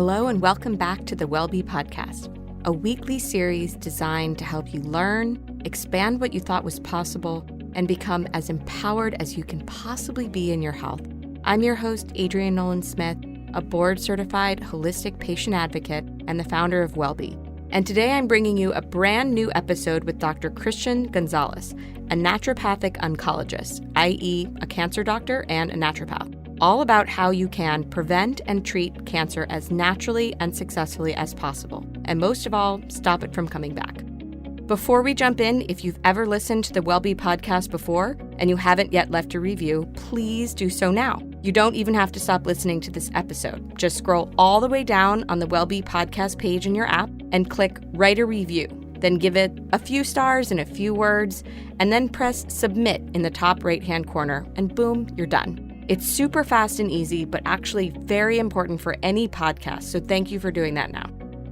Hello and welcome back to the WellBe Podcast, a weekly series designed to help you learn, expand what you thought was possible, and become as empowered as you can possibly be in your health. I'm your host, Adrienne Nolan-Smith, a board-certified holistic patient advocate and the founder of WellBe. And today I'm bringing you a brand new episode with Dr. Christian Gonzalez, a naturopathic oncologist, i.e. a cancer doctor and a naturopath, all about how you can prevent and treat cancer as naturally and successfully as possible, and most of all, stop it from coming back. Before we jump in, if you've ever listened to the WellBe podcast before and you haven't yet left a review, please do so now. You don't even have to stop listening to this episode. Just scroll all the way down on the WellBe podcast page in your app and click Write a Review. Then give it a few stars and a few words, and then press Submit in the top right-hand corner, and boom, you're done. It's super fast and easy, but actually very important for any podcast, so thank you for doing that now.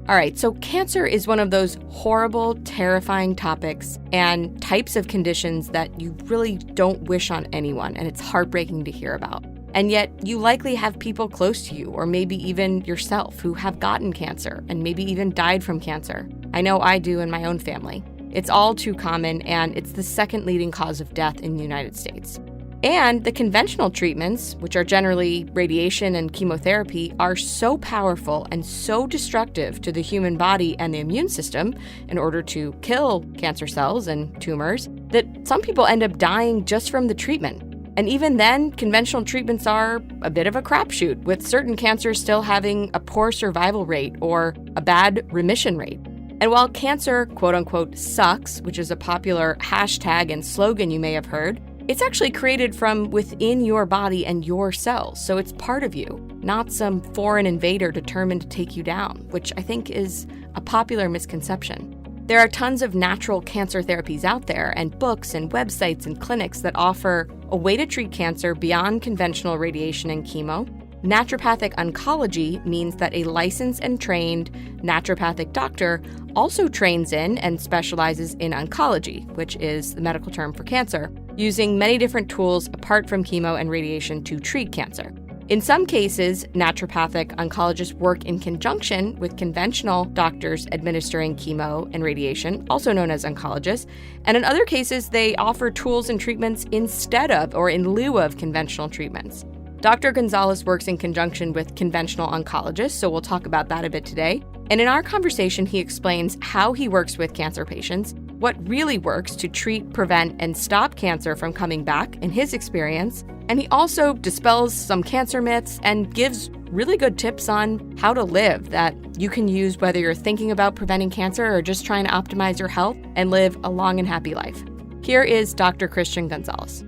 All right, so cancer is one of those horrible, terrifying topics and types of conditions that you really don't wish on anyone, and it's heartbreaking to hear about. And yet, you likely have people close to you, or maybe even yourself, who have gotten cancer and maybe even died from cancer. I know I do in my own family. It's all too common, and it's the second leading cause of death in the United States. And the conventional treatments, which are generally radiation and chemotherapy, are so powerful and so destructive to the human body and the immune system in order to kill cancer cells and tumors that some people end up dying just from the treatment. And even then, conventional treatments are a bit of a crapshoot, with certain cancers still having a poor survival rate or a bad remission rate. And while cancer, quote unquote, sucks, which is a popular hashtag and slogan you may have heard, it's actually created from within your body and your cells, so it's part of you, not some foreign invader determined to take you down, which I think is a popular misconception. There are tons of natural cancer therapies out there, and books and websites and clinics that offer a way to treat cancer beyond conventional radiation and chemo. Naturopathic oncology means that a licensed and trained naturopathic doctor also trains in and specializes in oncology, which is the medical term for cancer, using many different tools apart from chemo and radiation to treat cancer. In some cases, naturopathic oncologists work in conjunction with conventional doctors administering chemo and radiation, also known as oncologists, and in other cases, they offer tools and treatments instead of or in lieu of conventional treatments. Dr. Gonzalez works in conjunction with conventional oncologists, so we'll talk about that a bit today. And in our conversation, he explains how he works with cancer patients, what really works to treat, prevent, and stop cancer from coming back in his experience. And he also dispels some cancer myths and gives really good tips on how to live that you can use whether you're thinking about preventing cancer or just trying to optimize your health and live a long and happy life. Here is Dr. Christian Gonzalez.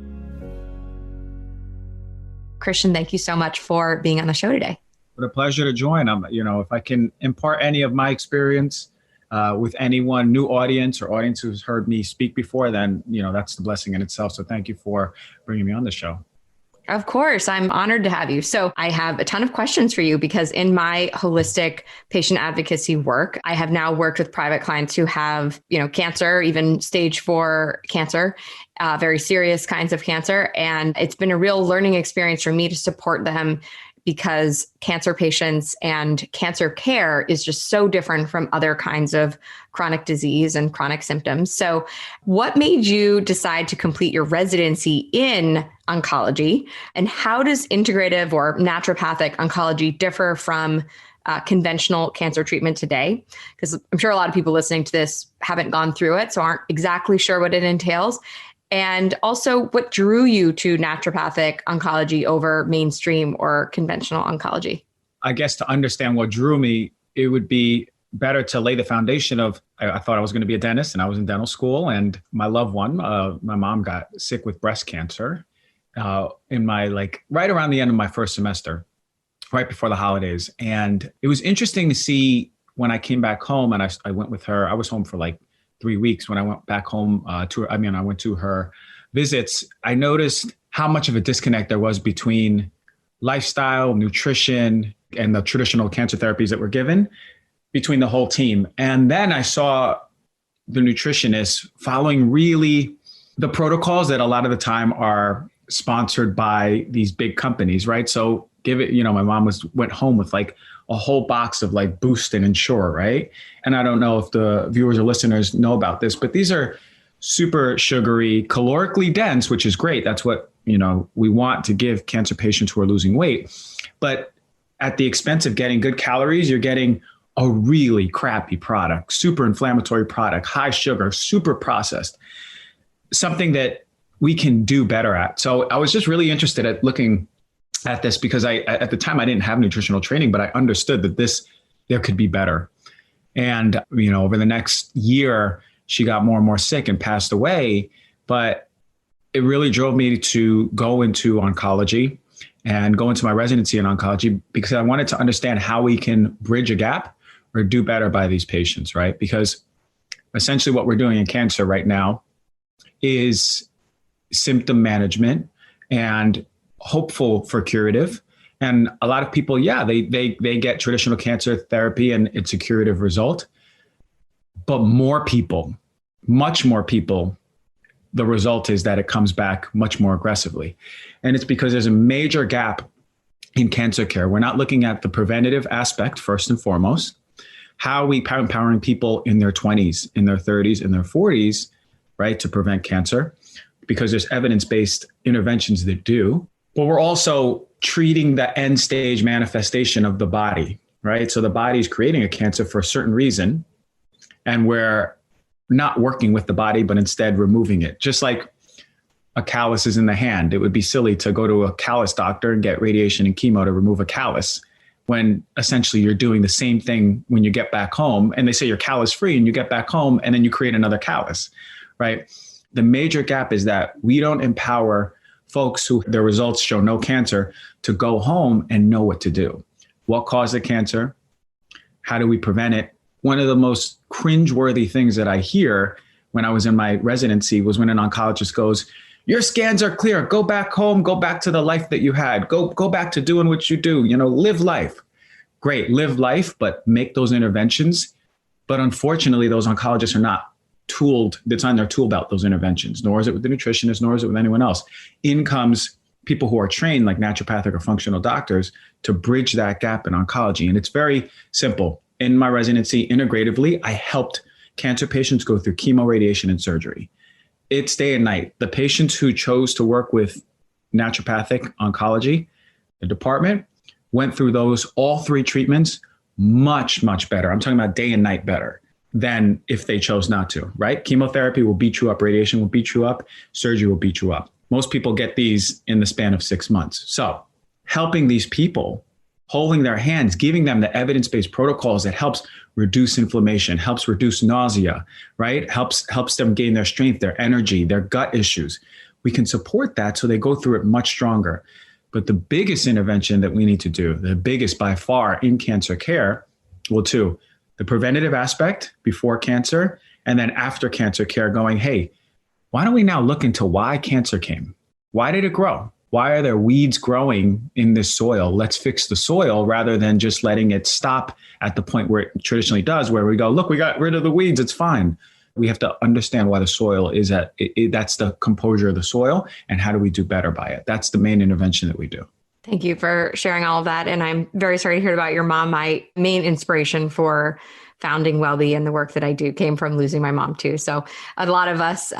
Christian, thank you so much for being on the show today. What a pleasure to join. If I can impart any of my experience with anyone, new audience or audience who's heard me speak before, then, that's the blessing in itself. So thank you for bringing me on the show. Of course, I'm honored to have you. So I have a ton of questions for you because in my holistic patient advocacy work, I have now worked with private clients who have, cancer, even stage 4 cancer, very serious kinds of cancer. And it's been a real learning experience for me to support them because cancer patients and cancer care is just so different from other kinds of chronic disease and chronic symptoms. So what made you decide to complete your residency in oncology? And how does integrative or naturopathic oncology differ from conventional cancer treatment today? Because I'm sure a lot of people listening to this haven't gone through it, so aren't exactly sure what it entails. And also, what drew you to naturopathic oncology over mainstream or conventional oncology? I guess to understand what drew me, it would be better to lay the foundation of, I thought I was going to be a dentist and I was in dental school, and my loved one, my mom got sick with breast cancer in my, right around the end of my first semester, right before the holidays. And it was interesting to see when I came back home and I went with her. I was home for 3 weeks. When I went back home I went to her visits, I noticed how much of a disconnect there was between lifestyle, nutrition, and the traditional cancer therapies that were given between the whole team. And then I saw the nutritionists following really the protocols that a lot of the time are sponsored by these big companies, right? So give it, my mom went home with like a whole box of like Boost and Ensure, right? And I don't know if the viewers or listeners know about this, but these are super sugary, calorically dense, which is great. That's what, we want to give cancer patients who are losing weight. But at the expense of getting good calories, you're getting a really crappy product, super inflammatory product, high sugar, super processed, something that we can do better at. So I was just really interested at looking at this because at the time I didn't have nutritional training, but I understood that there could be better. And, over the next year, she got more and more sick and passed away. But it really drove me to go into oncology and go into my residency in oncology because I wanted to understand how we can bridge a gap or do better by these patients, right? Because essentially what we're doing in cancer right now is symptom management and hopeful for curative. And a lot of people, they get traditional cancer therapy and it's a curative result. But more people, much more people, the result is that it comes back much more aggressively. And it's because there's a major gap in cancer care. We're not looking at the preventative aspect first and foremost. How are we empowering people in their 20s, in their 30s, in their 40s, right, to prevent cancer? Because there's evidence-based interventions that do. But we're also treating the end stage manifestation of the body, right? So the body is creating a cancer for a certain reason, and we're not working with the body, but instead removing it. Just like a callus is in the hand. It would be silly to go to a callus doctor and get radiation and chemo to remove a callus when essentially you're doing the same thing when you get back home and they say you're callus free and you get back home and then you create another callus, right? The major gap is that we don't empower folks who their results show no cancer to go home and know what to do. What caused the cancer? How do we prevent it? One of the most cringeworthy things that I hear when I was in my residency was when an oncologist goes, your scans are clear. Go back home. Go back to the life that you had. Go back to doing what you do. Live life. Great, live life, but make those interventions. But unfortunately, those oncologists are not tooled. It's on their tool belt, those interventions, nor is it with the nutritionist, nor is it with anyone else. In comes people who are trained like naturopathic or functional doctors to bridge that gap in oncology. And it's very simple. In my residency, integratively, I helped cancer patients go through chemo, radiation, and surgery. It's day and night. The patients who chose to work with naturopathic oncology, the department, went through all three treatments much, much better. I'm talking about day and night better than if they chose not to, right? Chemotherapy will beat you up. Radiation will beat you up. Surgery will beat you up. Most people get these in the span of 6 months. So helping these people, holding their hands, giving them the evidence-based protocols that helps reduce inflammation, helps reduce nausea, right? Helps them gain their strength, their energy, their gut issues. We can support that so they go through it much stronger. But the biggest intervention that we need to do, the biggest by far in cancer care, two, the preventative aspect before cancer, and then after cancer care going, hey, why don't we now look into why cancer came? Why did it grow? Why are there weeds growing in this soil? Let's fix the soil rather than just letting it stop at the point where it traditionally does, where we go, look, we got rid of the weeds, it's fine. We have to understand why the soil is that's the composure of the soil, and how do we do better by it? That's the main intervention that we do. Thank you for sharing all of that. And I'm very sorry to hear about your mom. My main inspiration for founding WellBe and the work that I do came from losing my mom too. So a lot of us,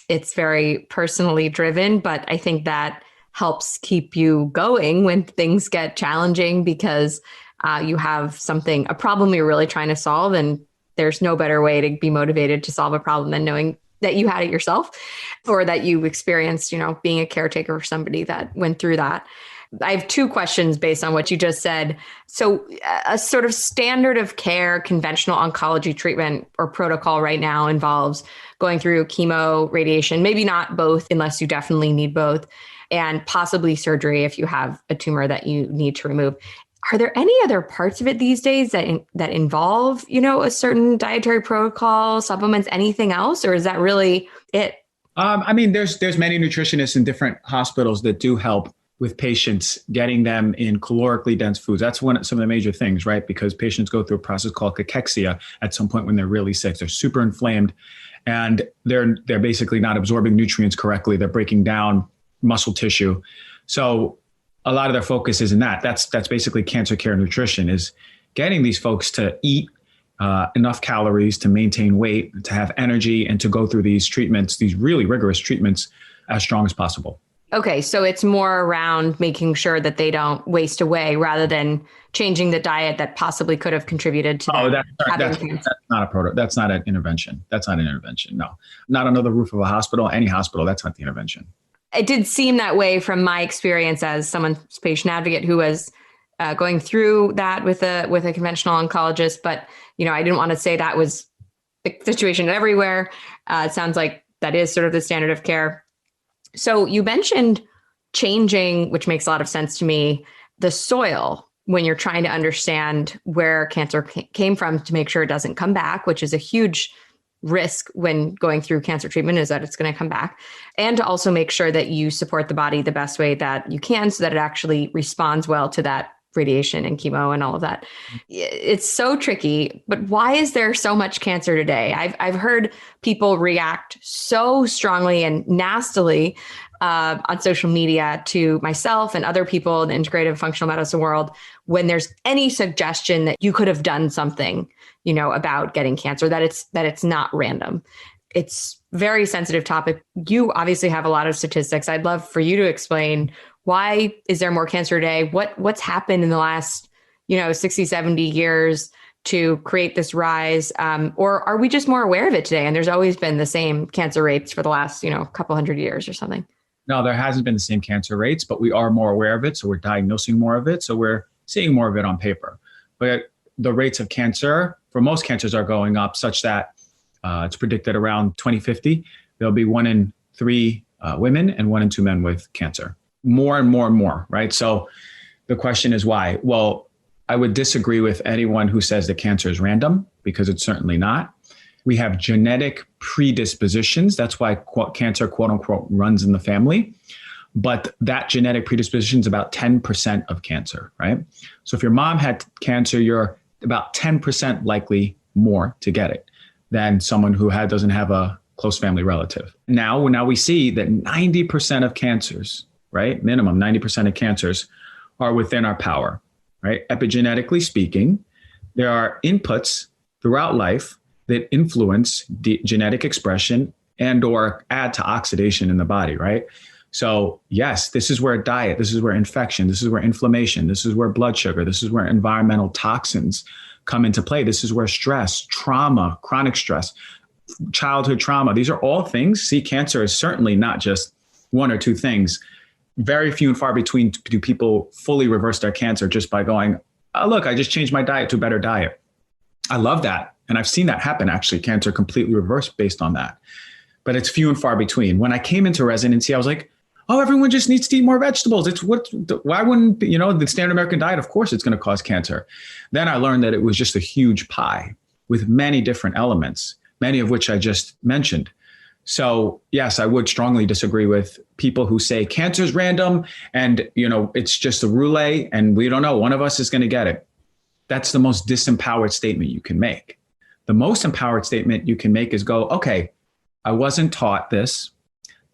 it's very personally driven, but I think that helps keep you going when things get challenging because you have a problem you're really trying to solve. And there's no better way to be motivated to solve a problem than knowing that you had it yourself or that you experienced, being a caretaker for somebody that went through that. I have two questions based on what you just said. So a sort of standard of care, conventional oncology treatment or protocol right now involves going through chemo, radiation, maybe not both unless you definitely need both, and possibly surgery if you have a tumor that you need to remove. Are there any other parts of it these days that involve, a certain dietary protocol, supplements, anything else? Or is that really it? There's many nutritionists in different hospitals that do help with patients, getting them in calorically dense foods. That's some of the major things, right? Because patients go through a process called cachexia at some point when they're really sick. They're super inflamed and they're basically not absorbing nutrients correctly. They're breaking down muscle tissue. So a lot of their focus is in that. That's basically cancer care nutrition, is getting these folks to eat enough calories to maintain weight, to have energy, and to go through these treatments, these really rigorous treatments, as strong as possible. Okay, so it's more around making sure that they don't waste away rather than changing the diet that possibly could have contributed to that. That's not that's not an intervention. That's not an intervention. No, not under the roof of a hospital, any hospital. That's not the intervention. It did seem that way from my experience as someone's patient advocate who was going through that with a conventional oncologist. But, I didn't want to say that was the situation everywhere. It sounds like that is sort of the standard of care. So you mentioned changing, which makes a lot of sense to me, the soil when you're trying to understand where cancer came from to make sure it doesn't come back, which is a huge risk when going through cancer treatment, is that it's going to come back. And to also make sure that you support the body the best way that you can so that it actually responds well to that radiation and chemo and all of that. It's so tricky, but why is there so much cancer today? I've heard people react so strongly and nastily on social media to myself and other people in the integrative functional medicine world when there's any suggestion that you could have done something, about getting cancer, that it's not random. It's very sensitive topic. You obviously have a lot of statistics. I'd love for you to explain, why is there more cancer today? What's happened in the last, 60, 70 years to create this rise? Or are we just more aware of it today? And there's always been the same cancer rates for the last, couple hundred years or something. No, there hasn't been the same cancer rates, but we are more aware of it. So we're diagnosing more of it. So we're seeing more of it on paper. But the rates of cancer for most cancers are going up such that it's predicted around 2050, there'll be 1 in 3 women and 1 in 2 men with cancer. More and more and more, right? So the question is why? Well, I would disagree with anyone who says that cancer is random, because it's certainly not. We have genetic predispositions. That's why cancer, quote unquote, runs in the family. But that genetic predisposition is about 10% of cancer, right? So if your mom had cancer, you're about 10% likely more to get it than someone who doesn't have a close family relative. Now we see that 90% of cancers, right? Minimum 90% of cancers are within our power, right? Epigenetically speaking, there are inputs throughout life that influence genetic expression and or add to oxidation in the body, right? So yes, this is where diet, this is where infection, this is where inflammation, this is where blood sugar, this is where environmental toxins come into play. This is where stress, trauma, chronic stress, childhood trauma, these are all things. See, cancer is certainly not just 1 or 2 things. Very few and far between do people fully reverse their cancer just by going, oh, look, I just changed my diet to a better diet. I love that. And I've seen that happen, actually, cancer completely reversed based on that. But it's few and far between. When I came into residency, I was like, oh, everyone just needs to eat more vegetables. Why wouldn't, the standard American diet, of course, it's going to cause cancer. Then I learned that it was just a huge pie with many different elements, many of which I just mentioned. So yes, I would strongly disagree with people who say cancer is random and, it's just a roulette and we don't know, one of us is going to get it. That's the most disempowered statement you can make. The most empowered statement you can make is go, okay, I wasn't taught this.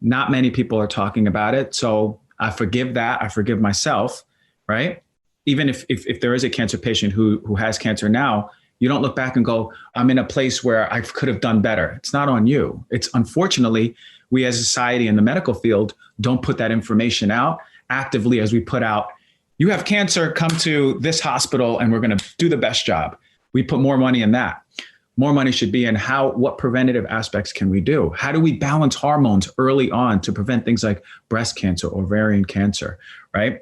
Not many people are talking about it. So I forgive that. I forgive myself, right? Even if there is a cancer patient who has cancer now, you don't look back and go, I'm in a place where I could have done better. It's not on you. It's unfortunately, we as a society in the medical field don't put that information out actively as we put out, you have cancer, come to this hospital and we're going to do the best job. We put more money in that. More money should be in what preventative aspects can we do? How do we balance hormones early on to prevent things like breast cancer, ovarian cancer, right?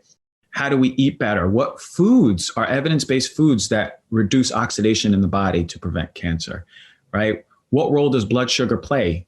How do we eat better? What foods are evidence-based foods that reduce oxidation in the body to prevent cancer, right? What role does blood sugar play?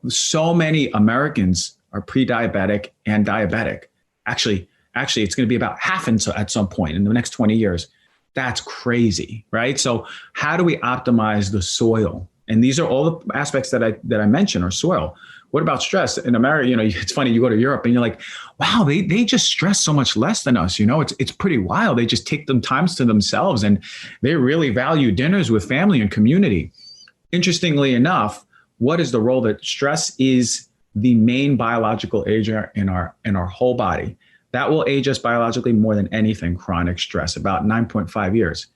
So many Americans are pre-diabetic and diabetic. Actually, it's going to be about half at some point in the next 20 years. That's crazy, right? So how do we optimize the soil? And these are all the aspects that I mentioned are soil. What about stress? In America, it's funny, you go to Europe and you're like, wow, they just stress so much less than us. It's pretty wild. They just take them times to themselves and they really value dinners with family and community. Interestingly enough, what is the role that stress is the main biological agent in our whole body? That will age us biologically more than anything, chronic stress, about 9.5 years.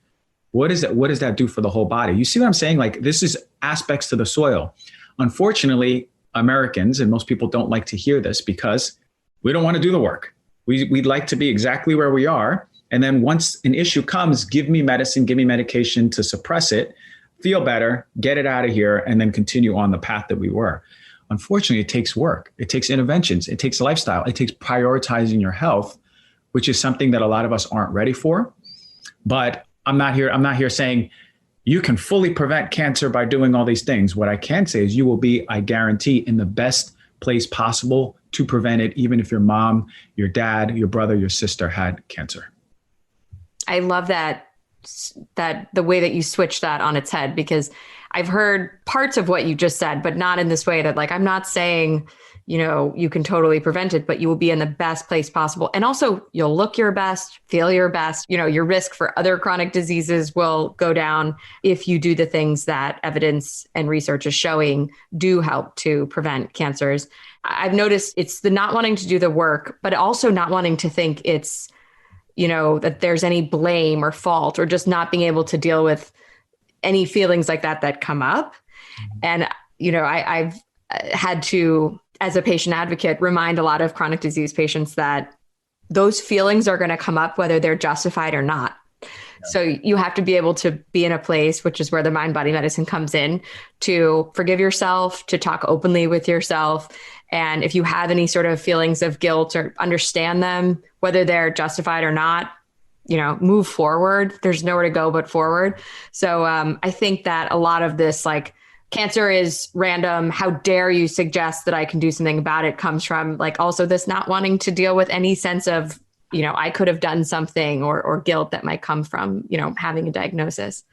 What is that? What does that do for the whole body? You see what I'm saying? Like, this is aspects to the soil. Unfortunately, Americans and most people don't like to hear this because we don't want to do the work. We'd like to be exactly where we are. And then once an issue comes, give me medicine, give me medication to suppress it, feel better, get it out of here, and then continue on the path that we were. Unfortunately, it takes work. It takes interventions. It takes lifestyle. It takes prioritizing your health, which is something that a lot of us aren't ready for. But I'm not here saying you can fully prevent cancer by doing all these things. What I can say is you will be, I guarantee, in the best place possible to prevent it, even if your mom, your dad, your brother, your sister had cancer. I love that the way that you switch that on its head, because I've heard parts of what you just said, but not in this way that, like, I'm not saying, you can totally prevent it, but you will be in the best place possible. And also you'll look your best, feel your best, your risk for other chronic diseases will go down if you do the things that evidence and research is showing do help to prevent cancers. I've noticed it's the not wanting to do the work, but also not wanting to think it's, that there's any blame or fault or just not being able to deal with any feelings like that come up. And, I've had to, as a patient advocate, remind a lot of chronic disease patients that those feelings are going to come up whether they're justified or not. Yeah. So you have to be able to be in a place, which is where the mind-body medicine comes in, to forgive yourself, to talk openly with yourself. And if you have any sort of feelings of guilt, or understand them, whether they're justified or not, move forward. There's nowhere to go but forward. So I think that a lot of this, like, cancer is random, how dare you suggest that I can do something about it, comes from, like, also this not wanting to deal with any sense of, I could have done something, or guilt that might come from, having a diagnosis.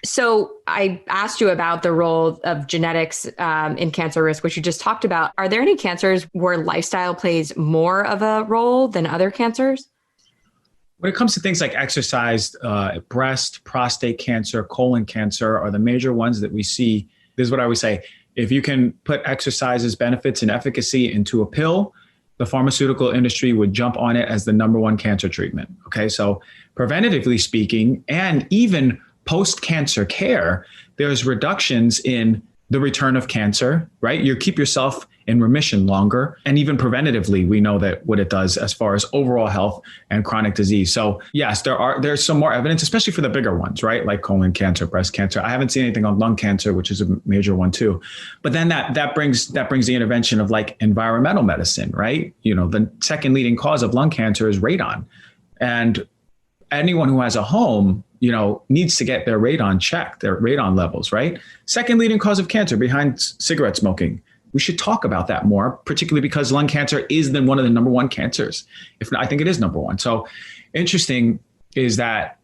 So I asked you about the role of genetics in cancer risk, which you just talked about. Are there any cancers where lifestyle plays more of a role than other cancers? When it comes to things like exercise, breast, prostate cancer, colon cancer are the major ones that we see. This is what I always say. If you can put exercise's benefits and efficacy into a pill, the pharmaceutical industry would jump on it as the number one cancer treatment. Okay, so preventatively speaking, and even post-cancer care, there's reductions in the return of cancer, right? You keep yourself in remission longer. And even preventatively, we know that what it does as far as overall health and chronic disease. So yes, there's some more evidence, especially for the bigger ones, right? Like colon cancer, breast cancer. I haven't seen anything on lung cancer, which is a major one too. But then that brings the intervention of, like, environmental medicine, right? The second leading cause of lung cancer is radon. And anyone who has a home, needs to get their radon checked, their radon levels, right? Second leading cause of cancer behind cigarette smoking. We should talk about that more, particularly because lung cancer is then one of the number one cancers. If not, I think it is number one. So interesting is that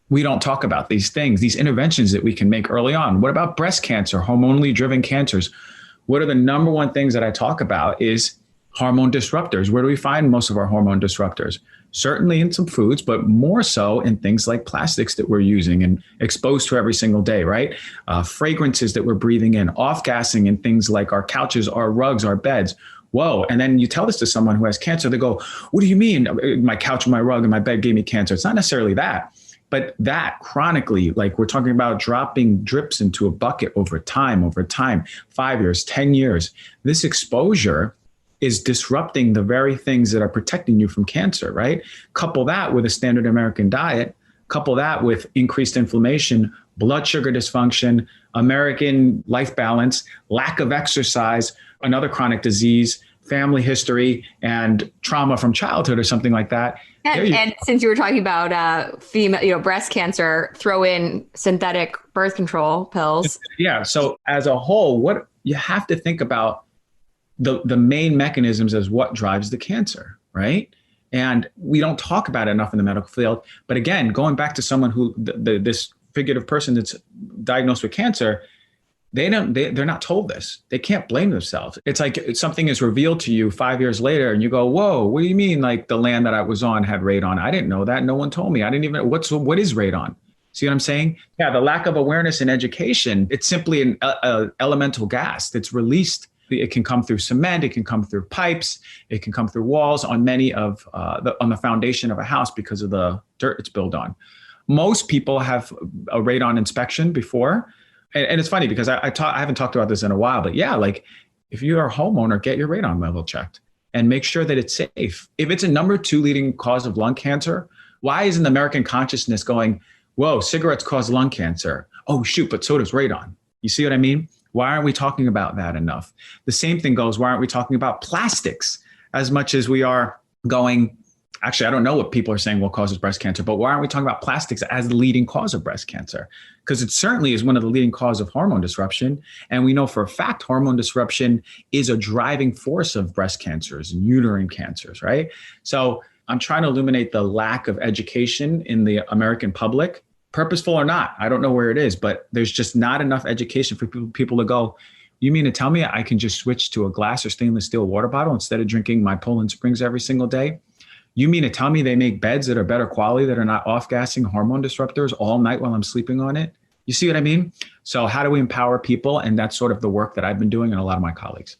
we don't talk about these things, these interventions that we can make early on. What about breast cancer, hormonally driven cancers? What are the number one things that I talk about is hormone disruptors. Where do we find most of our hormone disruptors? Certainly in some foods, but more so in things like plastics that we're using and exposed to every single day, right? Fragrances that we're breathing in, off-gassing in things like our couches, our rugs, our beds. Whoa. And then you tell this to someone who has cancer, they go, what do you mean? My couch, my rug, and my bed gave me cancer. It's not necessarily that, but that chronically, like we're talking about dropping drips into a bucket over time, 5 years, 10 years, this exposure is disrupting the very things that are protecting you from cancer, right? Couple that with a standard American diet, couple that with increased inflammation, blood sugar dysfunction, American life balance, lack of exercise, another chronic disease, family history, and trauma from childhood or something like that. And since you were talking about female, breast cancer, throw in synthetic birth control pills. Yeah. So as a whole, what you have to think about the main mechanisms as what drives the cancer, right? And we don't talk about it enough in the medical field. But again, going back to someone who this figurative person that's diagnosed with cancer, they're not told this. They can't blame themselves. It's like something is revealed to you 5 years later and you go, whoa, what do you mean? Like the land that I was on had radon. I didn't know that. No one told me. I didn't even, what is radon? See what I'm saying? Yeah, the lack of awareness and education, it's simply an elemental gas that's released It can come through cement, it can come through pipes, it can come through walls on many of on the foundation of a house because of the dirt it's built on. Most people have a radon inspection before. And it's funny because I haven't talked about this in a while, but yeah, like if you're a homeowner, get your radon level checked and make sure that it's safe. If it's a number 2 leading cause of lung cancer, why isn't the American consciousness going, whoa, cigarettes cause lung cancer? Oh, shoot, but so does radon. You see what I mean? Why aren't we talking about that enough? The same thing goes, why aren't we talking about plastics as much as we are going, actually, I don't know what people are saying what causes breast cancer, but why aren't we talking about plastics as the leading cause of breast cancer? Because it certainly is one of the leading causes of hormone disruption. And we know for a fact, hormone disruption is a driving force of breast cancers and uterine cancers, right? So I'm trying to illuminate the lack of education in the American public, purposeful or not. I don't know where it is, but there's just not enough education for people to go, you mean to tell me I can just switch to a glass or stainless steel water bottle instead of drinking my Poland Springs every single day? You mean to tell me they make beds that are better quality, that are not off-gassing hormone disruptors all night while I'm sleeping on it? You see what I mean? So how do we empower people? And that's sort of the work that I've been doing and a lot of my colleagues.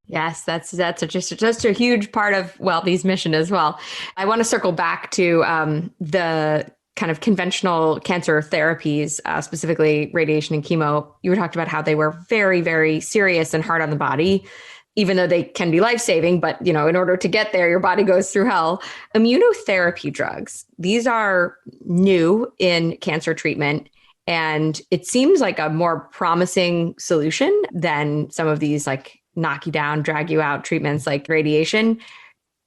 Yes, that's just a huge part of WellBe's mission as well. I want to circle back to the kind of conventional cancer therapies, specifically radiation and chemo. You were talked about how they were very, very serious and hard on the body, even though they can be life-saving. But, in order to get there, your body goes through hell. Immunotherapy drugs, these are new in cancer treatment. And it seems like a more promising solution than some of these like knock you down, drag you out treatments like radiation.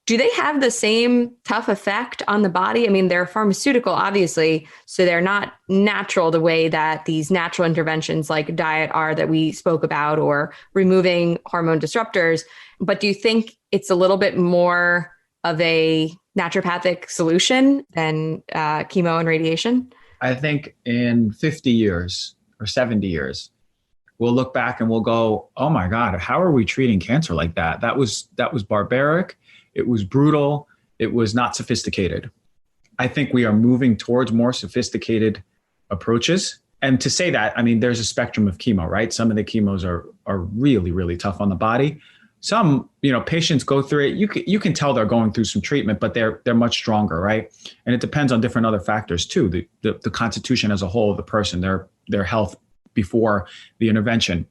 Do they have the same tough effect on the body? I mean, they're pharmaceutical, obviously, so they're not natural the way that these natural interventions like diet are that we spoke about, or removing hormone disruptors. But do you think it's a little bit more of a naturopathic solution than chemo and radiation? I think in 50 years or 70 years, we'll look back and we'll go, oh my God, how are we treating cancer like that? That was barbaric. It was brutal. It was not sophisticated. I think we are moving towards more sophisticated approaches. And to say that, I mean, there's a spectrum of chemo, right? Some of the chemos are really, really tough on the body. Some, patients go through it. You can tell they're going through some treatment, but they're much stronger, right? And it depends on different other factors too. The constitution as a whole of the person, their health before the intervention.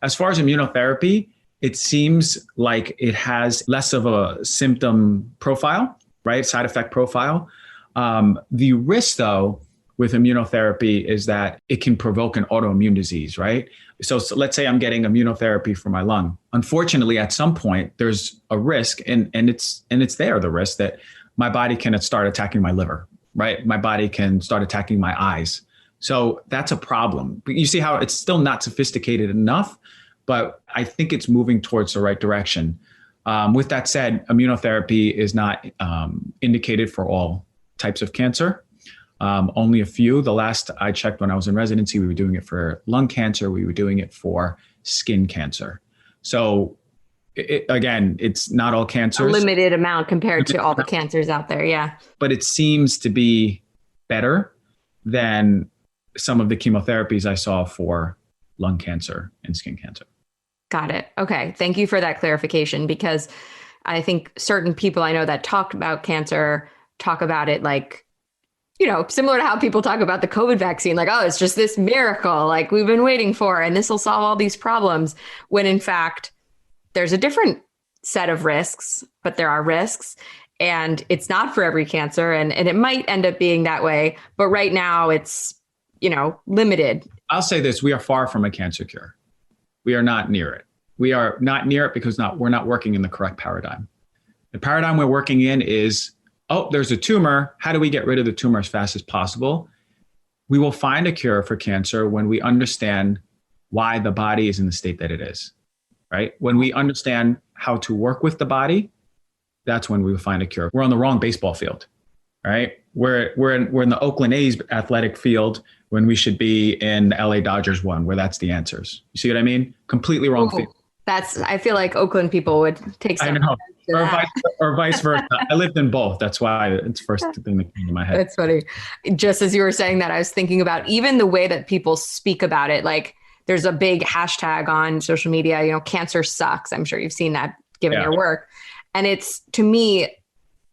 As far as immunotherapy, it seems like it has less of a symptom profile, right? Side effect profile. The risk, though, with immunotherapy is that it can provoke an autoimmune disease, right? So let's say I'm getting immunotherapy for my lung. Unfortunately, at some point, there's a risk, and it's there, the risk that my body can start attacking my liver, right? My body can start attacking my eyes. So that's a problem. But you see how it's still not sophisticated enough, but I think it's moving towards the right direction. With that said, immunotherapy is not indicated for all types of cancer. Only a few. The last I checked when I was in residency, we were doing it for lung cancer. We were doing it for skin cancer. So again, it's not all cancers. A limited amount compared to all the cancers out there. Yeah. But it seems to be better than some of the chemotherapies I saw for lung cancer and skin cancer. Got it. Okay. Thank you for that clarification, because I think certain people I know that talk about cancer talk about it like, similar to how people talk about the COVID vaccine, like, oh, it's just this miracle, like we've been waiting for, and this will solve all these problems. When in fact, there's a different set of risks, but there are risks, and it's not for every cancer. And it might end up being that way. But right now it's, limited. I'll say this, we are far from a cancer cure. We are not near it. We are not near it because we're not working in the correct paradigm. The paradigm we're working in is, oh, there's a tumor. How do we get rid of the tumor as fast as possible? We will find a cure for cancer when we understand why the body is in the state that it is, right? When we understand how to work with the body, that's when we will find a cure. We're on the wrong baseball field, right? We're in the Oakland A's athletic field when we should be in LA Dodgers one, where that's the answers. You see what I mean? Completely wrong field. I feel like Oakland people would take some. I know. Or vice versa. I lived in both. That's why it's the first thing that came to my head. That's funny. Just as you were saying that, I was thinking about even the way that people speak about it. Like there's a big hashtag on social media, cancer sucks. I'm sure you've seen that given your work. And it's, to me,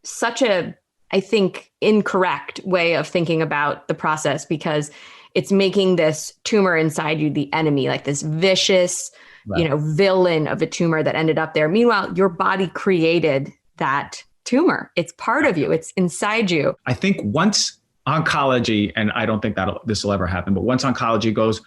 such a, I think, incorrect way of thinking about the process, because it's making this tumor inside you the enemy, like this vicious, villain of a tumor that ended up there. Meanwhile, your body created that tumor. It's part of you. It's inside you. I think once oncology, and I don't think this will ever happen, but once oncology goes,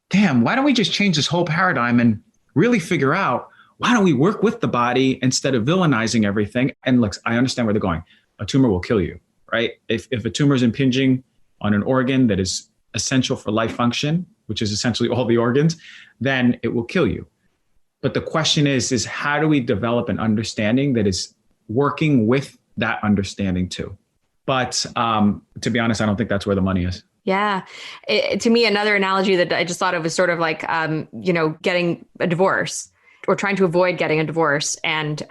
damn, why don't we just change this whole paradigm and really figure out, why don't we work with the body instead of villainizing everything? And look, I understand where they're going. A tumor will kill you, right? If a tumor is impinging on an organ that is essential for life function, which is essentially all the organs, then it will kill you. But the question is how do we develop an understanding that is working with that understanding too? But to be honest, I don't think that's where the money is. Yeah. To me, another analogy that I just thought of was sort of like, getting a divorce, or trying to avoid getting a divorce, and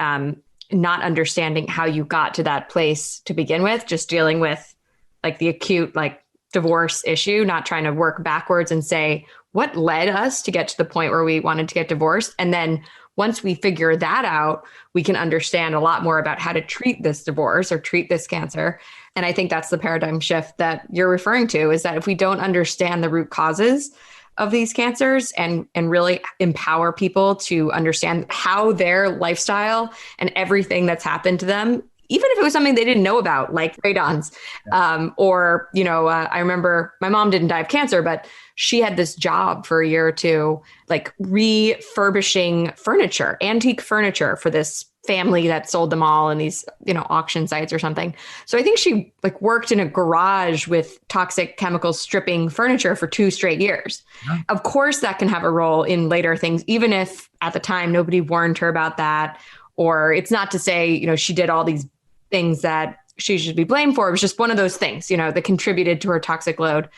not understanding how you got to that place to begin with, just dealing with like the acute, like, divorce issue, not trying to work backwards and say, what led us to get to the point where we wanted to get divorced? And then once we figure that out, we can understand a lot more about how to treat this divorce or treat this cancer. And I think that's the paradigm shift that you're referring to, is that if we don't understand the root causes of these cancers and really empower people to understand how their lifestyle and everything that's happened to them, even if it was something they didn't know about, like radons, I remember my mom didn't die of cancer, but she had this job for a year or two, like refurbishing furniture, antique furniture for this family that sold them all in these, auction sites or something. So I think she worked in a garage with toxic chemicals stripping furniture for 2 straight years. Yeah. Of course, that can have a role in later things, even if at the time nobody warned her about that. Or it's not to say, she did all these things that she should be blamed for. It was just one of those things, that contributed to her toxic load.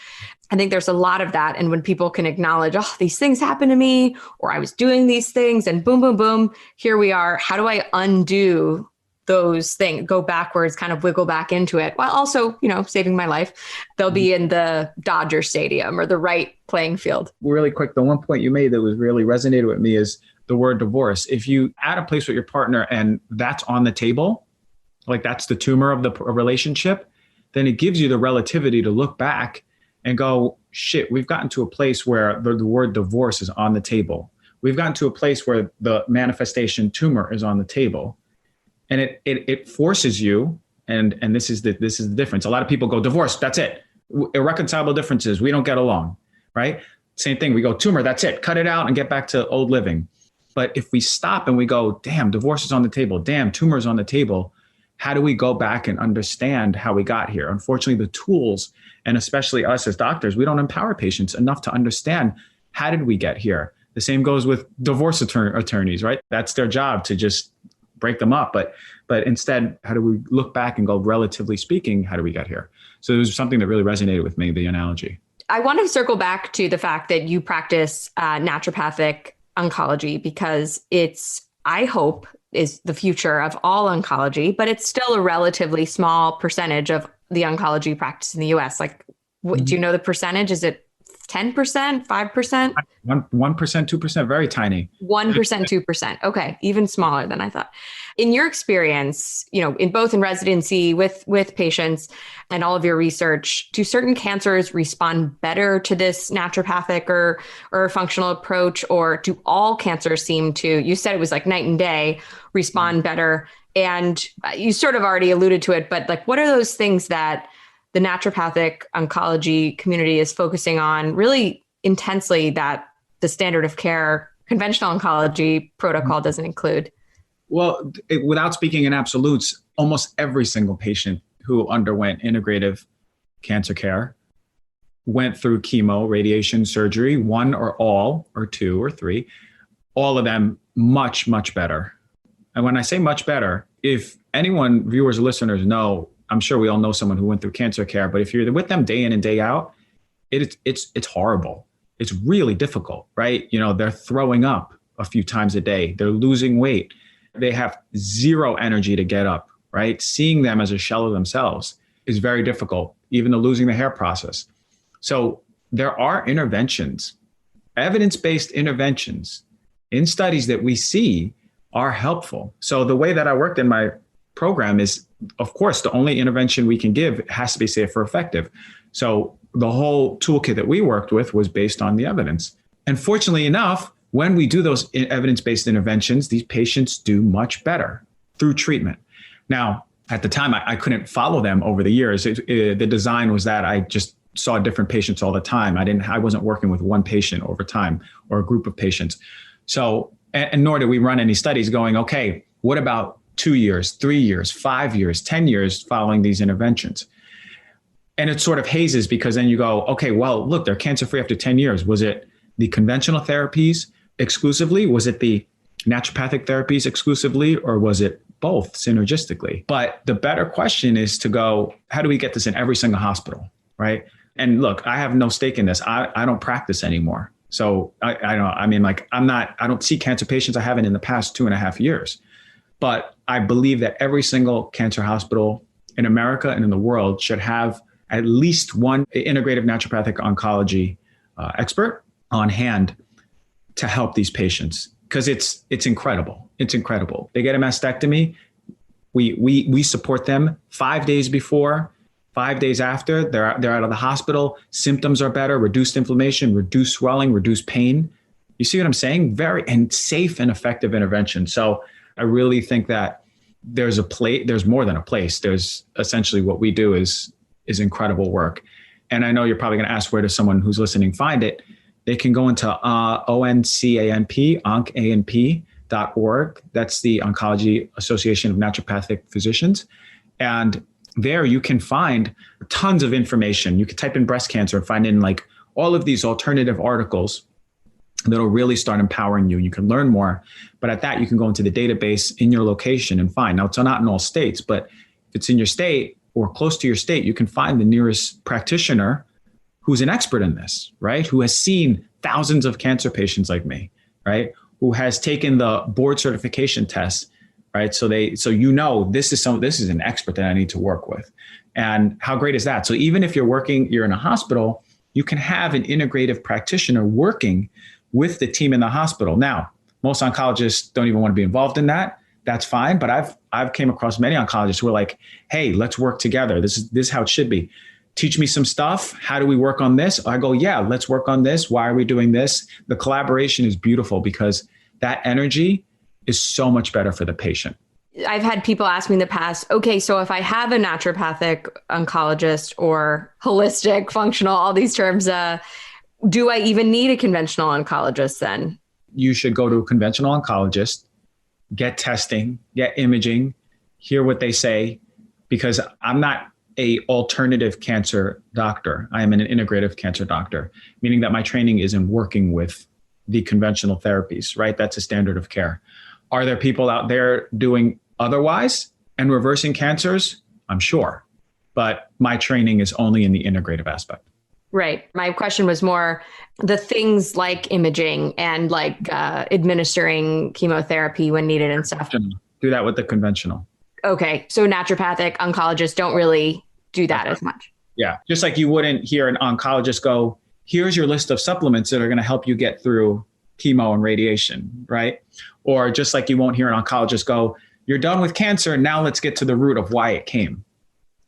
I think there's a lot of that. And when people can acknowledge, oh, these things happened to me, or I was doing these things, and boom, boom, boom, here we are. How do I undo those things, go backwards, kind of wiggle back into it, while also, saving my life? They'll be in the Dodger Stadium or the right playing field. Really quick, the one point you made that was really resonated with me is the word divorce. If you at a place with your partner and that's on the table, like that's the tumor of the relationship, then it gives you the relativity to look back and go, shit, we've gotten to a place where the word divorce is on the table. We've gotten to a place where the manifestation tumor is on the table. And it forces you, and this is the difference. A lot of people go, divorce, that's it. Irreconcilable differences, we don't get along, right? Same thing, we go, tumor, that's it. Cut it out and get back to old living. But if we stop and we go, damn, divorce is on the table, damn, tumor is on the table, how do we go back and understand how we got here? Unfortunately, the tools, and especially us as doctors, we don't empower patients enough to understand, how did we get here? The same goes with divorce attorneys, right? That's their job, to just break them up. But instead, how do we look back and go, relatively speaking, how do we get here? So it was something that really resonated with me, the analogy. I want to circle back to the fact that you practice naturopathic oncology, because it's, I hope, is the future of all oncology, but it's still a relatively small percentage of the oncology practice in the US. Like, do you know the percentage? Is it 10%, 5%? 1%, 2%, very tiny. 1%, 2%. Okay. Even smaller than I thought. In your experience, in both in residency with patients and all of your research, do certain cancers respond better to this naturopathic or functional approach? Or do all cancers seem to, you said it was like night and day, respond better? And you sort of already alluded to it, but like, what are those things that the naturopathic oncology community is focusing on really intensely that the standard of care conventional oncology protocol doesn't include? Well, without speaking in absolutes, almost every single patient who underwent integrative cancer care went through chemo, radiation, surgery, one or all, or two or three, all of them much, much better. And when I say much better, if anyone, viewers or listeners, know, I'm sure we all know someone who went through cancer care, but if you're with them day in and day out, it's horrible. It's really difficult, right? They're throwing up a few times a day. They're losing weight. They have zero energy to get up, right? Seeing them as a shell of themselves is very difficult, even the losing the hair process. So there are interventions evidence-based interventions in studies that we see are helpful. So the way that I worked in my program is, of course, the only intervention we can give has to be safe or effective. So the whole toolkit that we worked with was based on the evidence. And fortunately enough, when we do those evidence-based interventions, these patients do much better through treatment. Now, at the time, I couldn't follow them over the years. The design was that I just saw different patients all the time. I wasn't working with one patient over time or a group of patients. So, and nor did we run any studies going, okay, what about 2 years, 3 years, 5 years, 10 years following these interventions? And it sort of hazes because then you go, okay, well, look, they're cancer-free after 10 years. Was it the conventional therapies exclusively? Was it the naturopathic therapies exclusively? Or was it both synergistically? But the better question is to go, how do we get this in every single hospital, right? And look, I have no stake in this. I don't practice anymore. So I don't see cancer patients. I haven't in the past 2.5 years. But I believe that every single cancer hospital in America and in the world should have at least one integrative naturopathic oncology expert on hand to help these patients, because it's incredible. It's incredible. They get a mastectomy. We support them 5 days before, 5 days after. They're out of the hospital. Symptoms are better, reduced inflammation, reduced swelling, reduced pain. You see what I'm saying? Very and safe and effective intervention. So I really think that there's more than a place. There's essentially what we do is incredible work. And I know you're probably going to ask, where does someone who's listening find it? They can go into oncamp.org. That's the Oncology Association of Naturopathic Physicians. And there you can find tons of information. You can type in breast cancer and find in like all of these alternative articles that'll really start empowering you. You can learn more. But at that, you can go into the database in your location and find. Now, it's not in all states, but if it's in your state or close to your state, you can find the nearest practitioner who's an expert in this, right? Who has seen thousands of cancer patients like me, right? Who has taken the board certification tests, right? So this is an expert that I need to work with. And how great is that? So even if you're in a hospital, you can have an integrative practitioner working with the team in the hospital. Now, most oncologists don't even want to be involved in that. That's fine. But I've came across many oncologists who are like, hey, let's work together. This is how it should be. Teach me some stuff. How do we work on this? I go, yeah, let's work on this. Why are we doing this? The collaboration is beautiful because that energy is so much better for the patient. I've had people ask me in the past, okay, so if I have a naturopathic oncologist or holistic, functional, all these terms, do I even need a conventional oncologist then? You should go to a conventional oncologist, get testing, get imaging, hear what they say, because I'm not an alternative cancer doctor. I am an integrative cancer doctor, meaning that my training is in working with the conventional therapies, right? That's a standard of care. Are there people out there doing otherwise and reversing cancers? I'm sure. But my training is only in the integrative aspect. Right. My question was more the things like imaging and like administering chemotherapy when needed and stuff. Do that with the conventional. Okay. So naturopathic oncologists don't really do that as much. Yeah. Just like you wouldn't hear an oncologist go, here's your list of supplements that are going to help you get through chemo and radiation, right? Or just like you won't hear an oncologist go, you're done with cancer, now let's get to the root of why it came.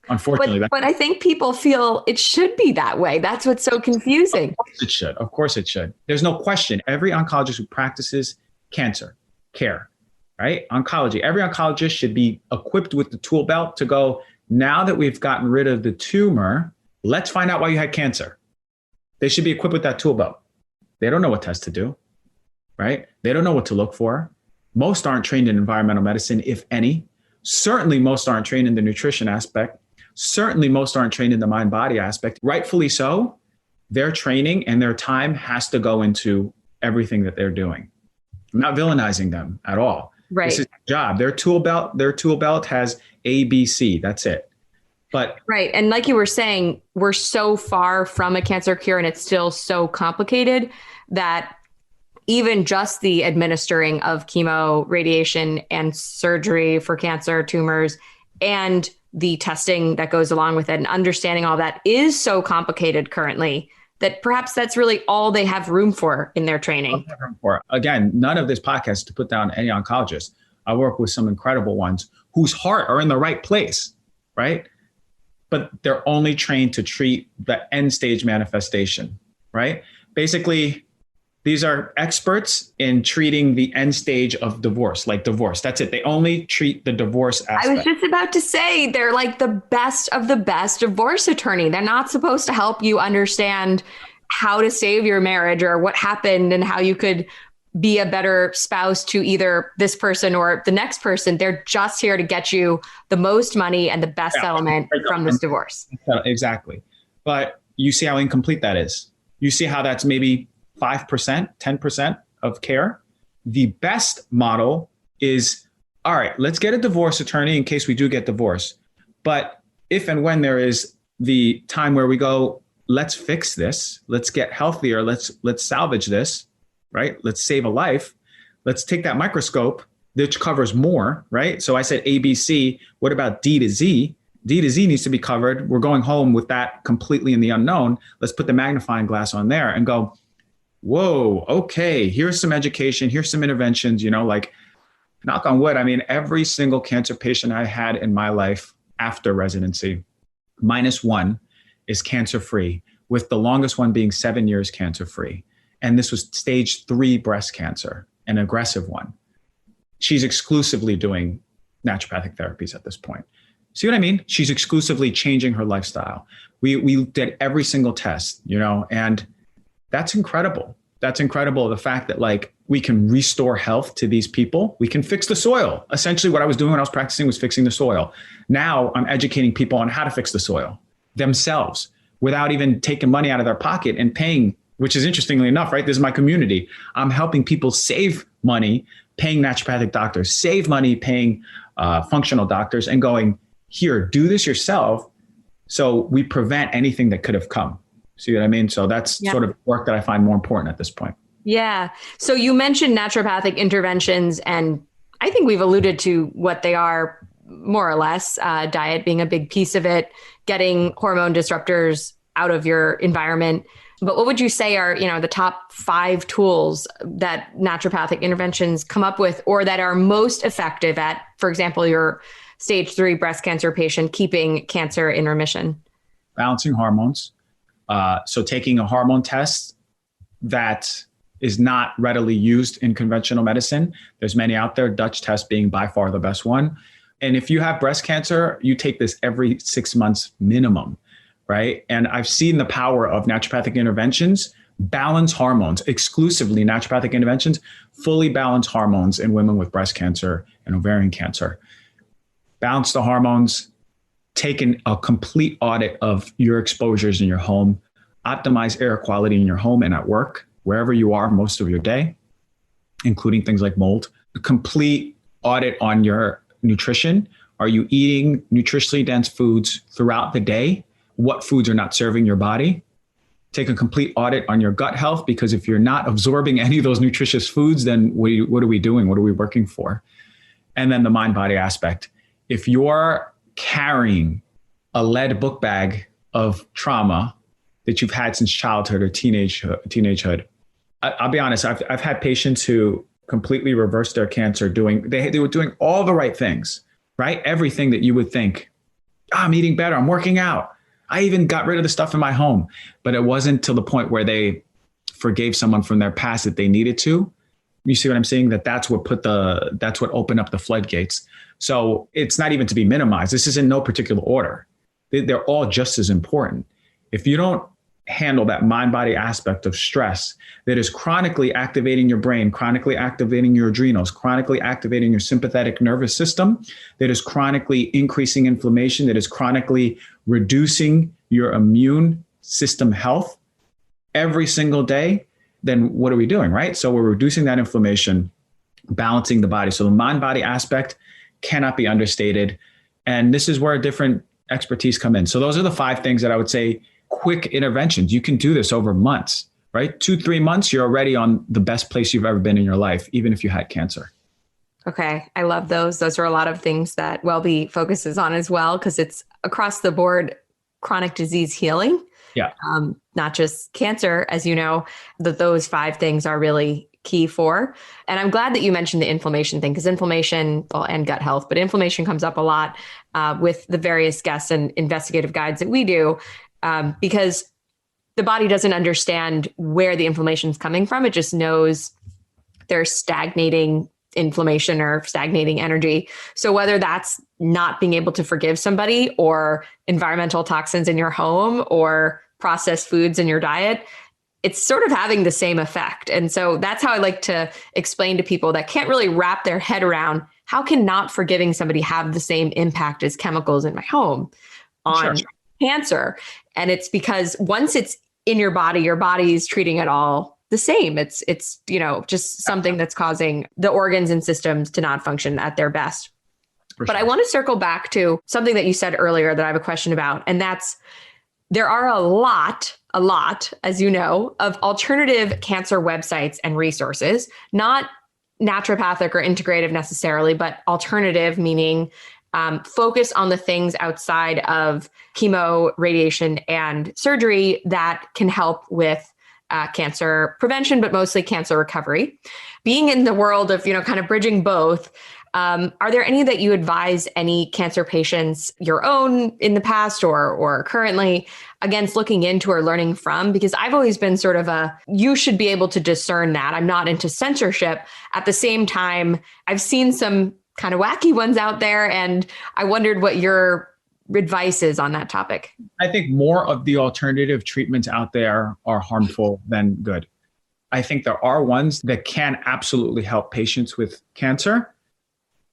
Unfortunately. But I think people feel it should be that way. That's what's so confusing. Of course it should. Of course it should. There's no question. Every oncologist who practices cancer care, right? Oncology, every oncologist should be equipped with the tool belt to go, now that we've gotten rid of the tumor, let's find out why you had cancer. They should be equipped with that tool belt. They don't know what tests to do, right? They don't know what to look for. Most aren't trained in environmental medicine, if any. Certainly most aren't trained in the nutrition aspect. Certainly most aren't trained in the mind-body aspect. Rightfully so. Their training and their time has to go into everything that they're doing. I'm not villainizing them at all. Right. This is their job. Their tool belt has A, B, C. That's it. But right. And like you were saying, we're so far from a cancer cure and it's still so complicated that even just the administering of chemo, radiation, and surgery for cancer tumors and the testing that goes along with it and understanding all that is so complicated currently that perhaps that's really all they have room for in their training. Again, none of this podcast is to put down any oncologist. I work with some incredible ones whose heart are in the right place, right? But they're only trained to treat the end stage manifestation, right? Basically, these are experts in treating the end stage of divorce, like divorce. That's it. They only treat the divorce aspect. I was just about to say, they're like the best of the best divorce attorney. They're not supposed to help you understand how to save your marriage or what happened and how you could be a better spouse to either this person or the next person. They're just here to get you the most money and the best settlement from this divorce. Exactly. But you see how incomplete that is. You see how that's maybe 5%, 10% of care. The best model is, all right, let's get a divorce attorney in case we do get divorced. But if and when there is the time where we go, let's fix this, let's get healthier, let's salvage this, right? Let's save a life. Let's take that microscope, which covers more, right? So I said A, B, C. What about D to Z? D to Z needs to be covered. We're going home with that completely in the unknown. Let's put the magnifying glass on there and go, whoa, okay, here's some education, here's some interventions, like knock on wood. I mean, every single cancer patient I had in my life after residency, -1 is cancer-free, with the longest one being 7 years cancer-free. And this was stage 3 breast cancer, an aggressive one. She's exclusively doing naturopathic therapies at this point. See what I mean? She's exclusively changing her lifestyle. We did every single test, and that's incredible. That's incredible. The fact that we can restore health to these people. We can fix the soil. Essentially what I was doing when I was practicing was fixing the soil. Now I'm educating people on how to fix the soil themselves without even taking money out of their pocket and paying, which is interestingly enough, right? This is my community. I'm helping people save money, paying naturopathic doctors, save money, paying functional doctors and going, here, do this yourself. So we prevent anything that could have come. See what I mean? So that's sort of work that I find more important at this point. Yeah. So you mentioned naturopathic interventions, and I think we've alluded to what they are more or less, diet being a big piece of it, getting hormone disruptors out of your environment. But what would you say are, the top 5 tools that naturopathic interventions come up with or that are most effective at, for example, your stage 3 breast cancer patient keeping cancer in remission? Balancing hormones. So taking a hormone test that is not readily used in conventional medicine. There's many out there, Dutch test being by far the best one. And if you have breast cancer, you take this every 6 months minimum, right? And I've seen the power of naturopathic interventions, balance hormones, exclusively naturopathic interventions, fully balance hormones in women with breast cancer and ovarian cancer. Balance the hormones, take a complete audit of your exposures in your home, optimize air quality in your home and at work, wherever you are most of your day, including things like mold. A complete audit on your nutrition. Are you eating nutritionally dense foods throughout the day? What foods are not serving your body? Take a complete audit on your gut health, because if you're not absorbing any of those nutritious foods, then what are we doing? What are we working for? And then the mind-body aspect. If you're carrying a lead book bag of trauma that you've had since childhood or teenagehood, I'll be honest, I've had patients who completely reversed their cancer they were doing all the right things, right? Everything that you would think, I'm eating better, I'm working out. I even got rid of the stuff in my home, but it wasn't till the point where they forgave someone from their past that they needed to. You see what I'm saying? That's what opened up the floodgates. So it's not even to be minimized. This is in no particular order. They're all just as important. If you don't handle that mind-body aspect of stress that is chronically activating your brain, chronically activating your adrenals, chronically activating your sympathetic nervous system, that is chronically increasing inflammation, that is chronically reducing your immune system health every single day, then what are we doing, right? So we're reducing that inflammation, balancing the body. So the mind-body aspect cannot be understated. And this is where different expertise come in. So those are the 5 things that I would say, quick interventions. You can do this over months, right? 2-3 months, you're already on the best place you've ever been in your life, even if you had cancer. Okay. I love those. Those are a lot of things that WellBe focuses on as well, because it's across the board chronic disease healing. Yeah. Not just cancer, as you know, that those 5 things are really key for. And I'm glad that you mentioned the inflammation thing, because inflammation, well, and gut health, but inflammation comes up a lot with the various guests and investigative guides that we do, because the body doesn't understand where the inflammation is coming from. It just knows there's stagnating inflammation or stagnating energy. So whether that's not being able to forgive somebody, or environmental toxins in your home, or processed foods in your diet, it's sort of having the same effect. And so that's how I like to explain to people that can't really wrap their head around, how can not forgiving somebody have the same impact as chemicals in my home on cancer? And it's because once it's in your body is treating it all the same. It's just something that's causing the organs and systems to not function at their best. But I want to circle back to something that you said earlier that I have a question about. And that's, there are a lot, as you know, of alternative cancer websites and resources, not naturopathic or integrative necessarily, but alternative, meaning focus on the things outside of chemo, radiation, and surgery that can help with cancer prevention, but mostly cancer recovery. Being in the world of, kind of bridging both, are there any that you advise any cancer patients, your own in the past or currently, against looking into or learning from? Because I've always been sort of you should be able to discern that. I'm not into censorship. At the same time, I've seen some kind of wacky ones out there, and I wondered what your advice is on that topic. I think more of the alternative treatments out there are harmful than good. I think there are ones that can absolutely help patients with cancer.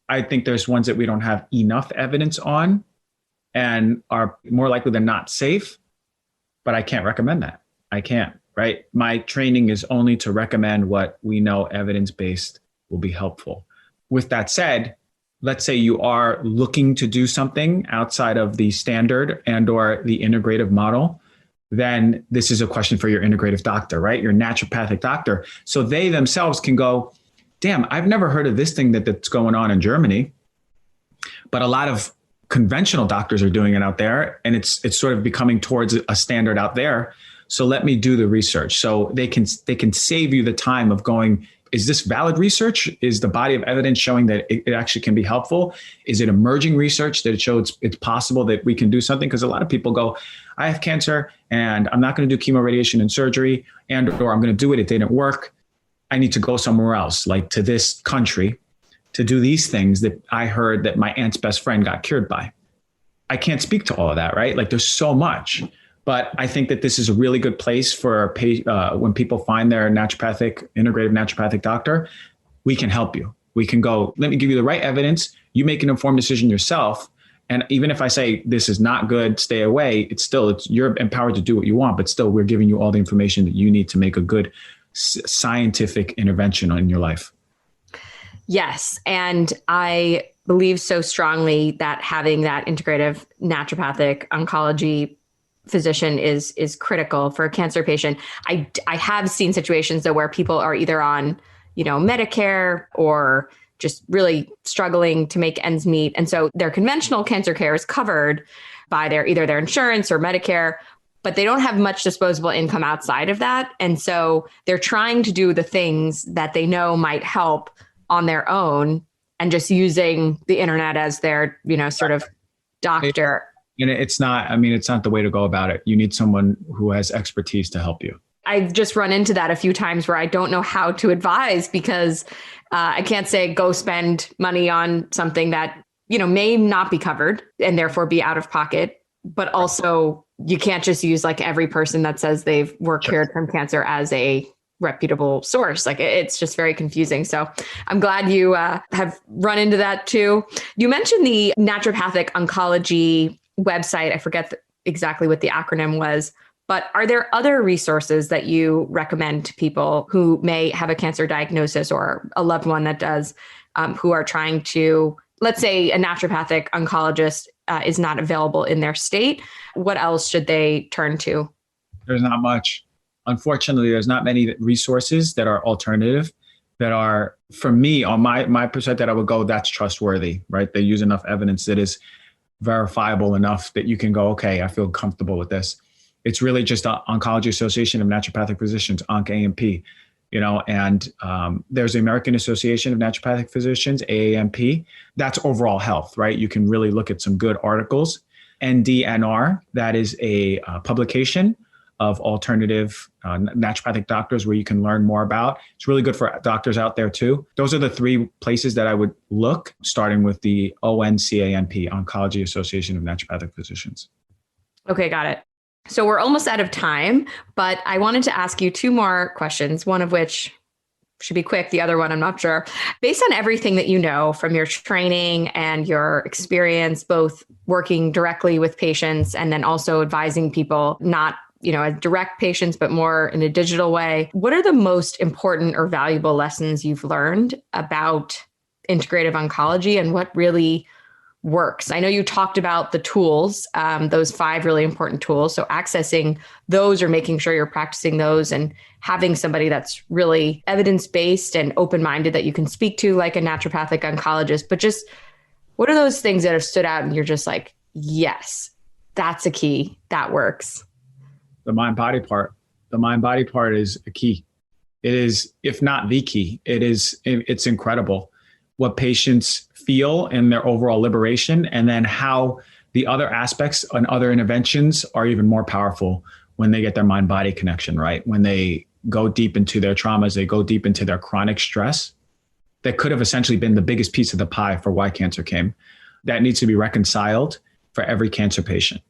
I think there's ones that we don't have enough evidence on and are more likely than not safe, but I can't recommend that. I can't, right? My training is only to recommend what we know evidence-based will be helpful. With that said, let's say you are looking to do something outside of the standard and or the integrative model, then this is a question for your integrative doctor, right? Your naturopathic doctor. So they themselves can go, damn, I've never heard of this thing that's going on in Germany, but a lot of conventional doctors are doing it out there, and it's sort of becoming towards a standard out there. So let me do the research. So they can save you the time of going, is this valid research? Is the body of evidence showing that it actually can be helpful? Is it emerging research that it shows it's possible that we can do something? Because a lot of people go, I have cancer and I'm not going to do chemo, radiation, and surgery, or I'm going to do it. It didn't work. I need to go somewhere else, like to this country, to do these things that I heard that my aunt's best friend got cured by. I can't speak to all of that, right? Like there's so much. But I think that this is a really good place for when people find their integrative naturopathic doctor, we can help you. We can go, let me give you the right evidence. You make an informed decision yourself. And even if I say this is not good, stay away, you're empowered to do what you want, but still we're giving you all the information that you need to make a good scientific intervention in your life. Yes. And I believe so strongly that having that integrative naturopathic oncology physician is critical for a cancer patient. I have seen situations though where people are either on, Medicare or just really struggling to make ends meet. And so their conventional cancer care is covered by either their insurance or Medicare, but they don't have much disposable income outside of that. And so they're trying to do the things that they know might help on their own and just using the internet as their, sort of doctor. And it's not the way to go about it. You need someone who has expertise to help you. I've just run into that a few times where I don't know how to advise because I can't say go spend money on something that, may not be covered and therefore be out of pocket. But also you can't just use like every person that says they've worked cured from cancer as a reputable source. Like it's just very confusing. So I'm glad you have run into that too. You mentioned the naturopathic oncology website. I forget exactly what the acronym was, but are there other resources that you recommend to people who may have a cancer diagnosis or a loved one that does, who are trying to, let's say a naturopathic oncologist is not available in their state? What else should they turn to? There's not much. Unfortunately, there's not many resources that are alternative that are, for me, on my perspective, I would go, that's trustworthy, right? They use enough evidence that is verifiable enough that you can go, okay, I feel comfortable with this. It's really just Oncology Association of Naturopathic Physicians, ONC-AMP, and there's the American Association of Naturopathic Physicians, AAMP. That's overall health, right? You can really look at some good articles. NDNR, that is a publication of alternative naturopathic doctors where you can learn more about. It's really good for doctors out there too. Those are the three places that I would look, starting with the ONCANP, Oncology Association of Naturopathic Physicians. Okay, got it. So we're almost out of time, but I wanted to ask you two more questions, one of which should be quick. The other one, I'm not sure. Based on everything that you know from your training and your experience, both working directly with patients and then also advising people, not as direct patients, but more in a digital way. What are the most important or valuable lessons you've learned about integrative oncology and what really works? I know you talked about the tools, those 5 really important tools. So accessing those or making sure you're practicing those and having somebody that's really evidence-based and open-minded that you can speak to, like a naturopathic oncologist. But just what are those things that have stood out and you're just like, yes, that's a key, that works? The mind-body part. The mind-body part is a key. It is, if not the key, it's incredible what patients feel in their overall liberation, and then how the other aspects and other interventions are even more powerful when they get their mind-body connection right. When they go deep into their traumas, they go deep into their chronic stress that could have essentially been the biggest piece of the pie for why cancer came. That needs to be reconciled for every cancer patient.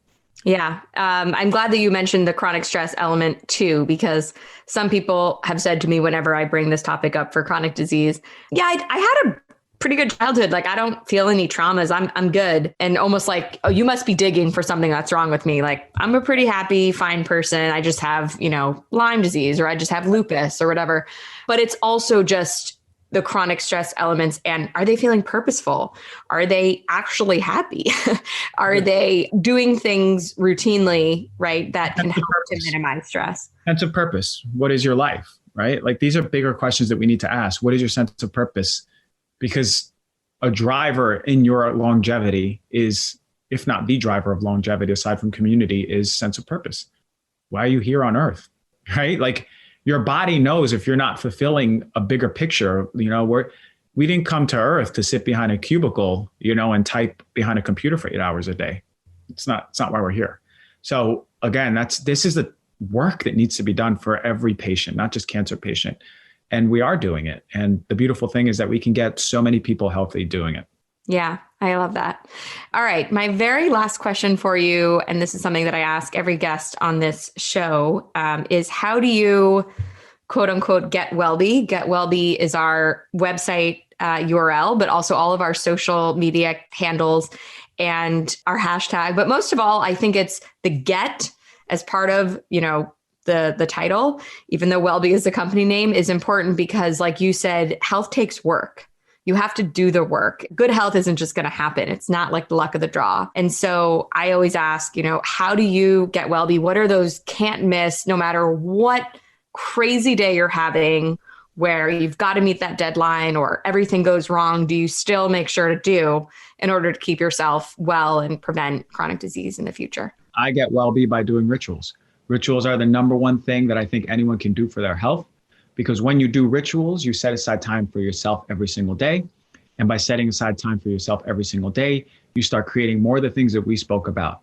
Yeah. I'm glad that you mentioned the chronic stress element too, because some people have said to me whenever I bring this topic up for chronic disease, yeah, I had a pretty good childhood. Like, I don't feel any traumas. I'm good. And almost like, oh, you must be digging for something that's wrong with me. Like, I'm a pretty happy, fine person. I just have, Lyme disease, or I just have lupus or whatever. But it's also just the chronic stress elements. And are they feeling purposeful? Are they actually happy? Are they doing things routinely, right, that can help to minimize stress? Sense of purpose. What is your life, right? Like, these are bigger questions that we need to ask. What is your sense of purpose? Because a driver in your longevity is, if not the driver of longevity, aside from community, is sense of purpose. Why are you here on earth, right? Like, your body knows if you're not fulfilling a bigger picture. We didn't come to earth to sit behind a cubicle, and type behind a computer for 8 hours a day. It's not why we're here. So again, this is the work that needs to be done for every patient, not just cancer patient. And we are doing it. And the beautiful thing is that we can get so many people healthy doing it. Yeah, I love that. All right. My very last question for you, and this is something that I ask every guest on this show, is how do you, quote unquote, get Wellbe? Get Wellbe is our website URL, but also all of our social media handles and our hashtag. But most of all, I think it's the get as part of, the title, even though Wellbe is the company name, is important because, like you said, health takes work. You have to do the work. Good health isn't just going to happen. It's not like the luck of the draw. And so I always ask, how do you get Wellbe? What are those can't miss, no matter what crazy day you're having where you've got to meet that deadline or everything goes wrong? Do you still make sure to do in order to keep yourself well and prevent chronic disease in the future? I get Wellbe by doing rituals. Rituals are the number one thing that I think anyone can do for their health. Because when you do rituals, you set aside time for yourself every single day. And by setting aside time for yourself every single day, you start creating more of the things that we spoke about.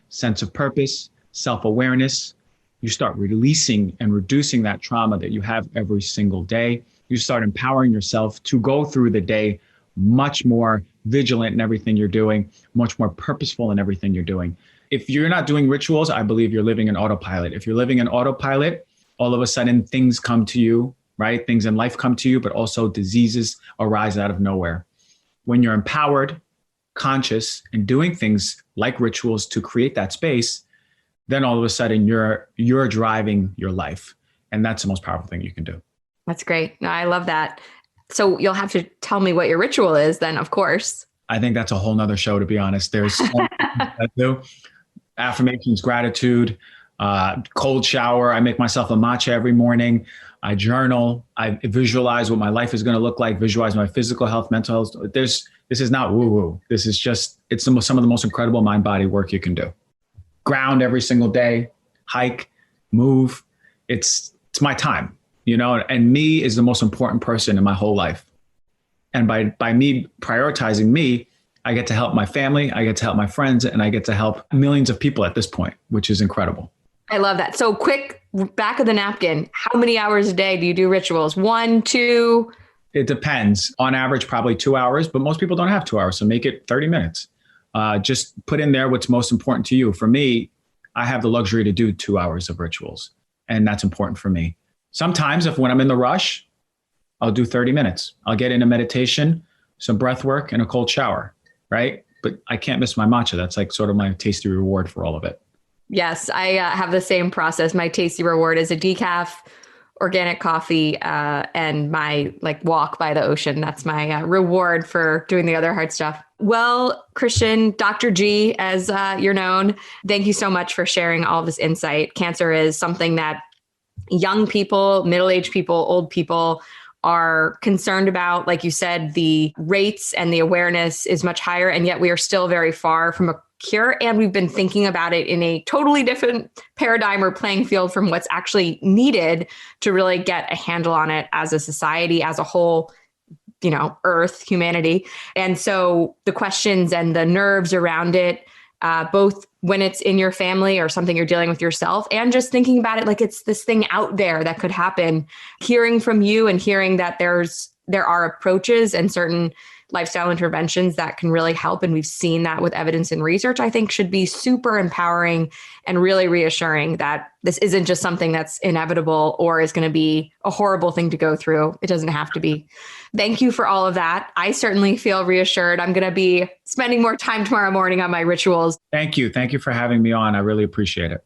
Sense of purpose, self-awareness. You start releasing and reducing that trauma that you have every single day. You start empowering yourself to go through the day much more vigilant in everything you're doing, much more purposeful in everything you're doing. If you're not doing rituals, I believe you're living in autopilot. If you're living in autopilot, all of a sudden things come to you, right? Things in life come to you, but also diseases arise out of nowhere. When you're empowered, conscious, and doing things like rituals to create that space, then all of a sudden you're driving your life. And that's the most powerful thing you can do. That's great. No, I love that. So you'll have to tell me what your ritual is then, of course. I think that's a whole nother show, to be honest. There's so much to do. Affirmations, gratitude, cold shower. I make myself a matcha every morning. I journal. I visualize what my life is going to look like, visualize my physical health, mental health. This is not woo-woo. This is just, some of the most incredible mind-body work you can do. Ground every single day. hike, move. It's my time, and me is the most important person in my whole life. And by me prioritizing me, I get to help my family, I get to help my friends, and I get to help millions of people at this point, which is incredible. I love that. So quick, back of the napkin, how many hours a day do you do rituals? 1, 2? It depends. On average, probably 2 hours, but most people don't have 2 hours. So make it 30 minutes. Just put in there what's most important to you. For me, I have the luxury to do 2 hours of rituals, and that's important for me. Sometimes when I'm in the rush, I'll do 30 minutes. I'll get into meditation, some breath work, and a cold shower, right? But I can't miss my matcha. That's like sort of my tasty reward for all of it. Yes, I have the same process. My tasty reward is a decaf organic coffee and my walk by the ocean. That's my reward for doing the other hard stuff. Well, Christian, Dr. G, as you're known, thank you so much for sharing all this insight. Cancer is something that young people, middle-aged people, old people are concerned about. Like you said, the rates and the awareness is much higher, and yet we are still very far from a cure. And we've been thinking about it in a totally different paradigm or playing field from what's actually needed to really get a handle on it as a society, as a whole, Earth, humanity. And so the questions and the nerves around it, both when it's in your family or something you're dealing with yourself, and just thinking about it like it's this thing out there that could happen, hearing from you and hearing that there are approaches and certain lifestyle interventions that can really help. And we've seen that with evidence and research, I think should be super empowering and really reassuring that this isn't just something that's inevitable or is going to be a horrible thing to go through. It doesn't have to be. Thank you for all of that. I certainly feel reassured. I'm going to be spending more time tomorrow morning on my rituals. Thank you. Thank you for having me on. I really appreciate it.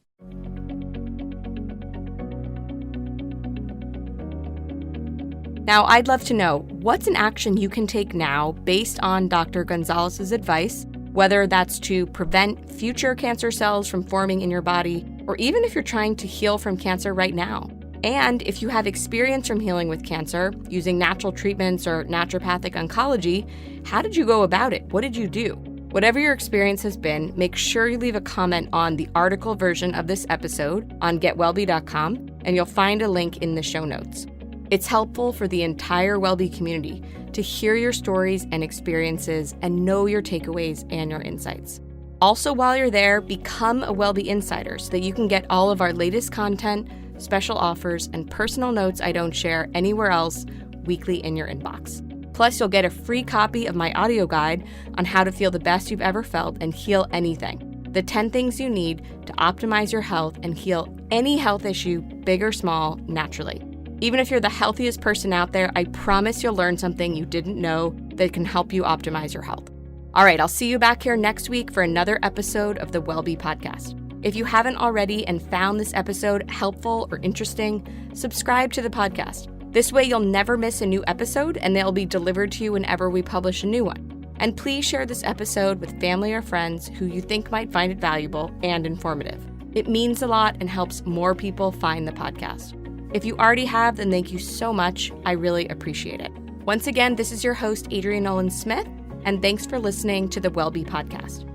Now, I'd love to know, what's an action you can take now based on Dr. Gonzalez's advice, whether that's to prevent future cancer cells from forming in your body, or even if you're trying to heal from cancer right now. And if you have experience from healing with cancer, using natural treatments or naturopathic oncology, how did you go about it? What did you do? Whatever your experience has been, make sure you leave a comment on the article version of this episode on getwellbe.com, and you'll find a link in the show notes. It's helpful for the entire WellBe community to hear your stories and experiences and know your takeaways and your insights. Also, while you're there, become a WellBe Insider so that you can get all of our latest content, special offers, and personal notes I don't share anywhere else weekly in your inbox. Plus, you'll get a free copy of my audio guide on how to feel the best you've ever felt and heal anything. The 10 things you need to optimize your health and heal any health issue, big or small, naturally. Even if you're the healthiest person out there, I promise you'll learn something you didn't know that can help you optimize your health. All right, I'll see you back here next week for another episode of the WellBe Podcast. If you haven't already and found this episode helpful or interesting, subscribe to the podcast. This way you'll never miss a new episode and they'll be delivered to you whenever we publish a new one. And please share this episode with family or friends who you think might find it valuable and informative. It means a lot and helps more people find the podcast. If you already have, then thank you so much. I really appreciate it. Once again, this is your host, Adrienne Nolan Smith, and thanks for listening to the WellBe Podcast.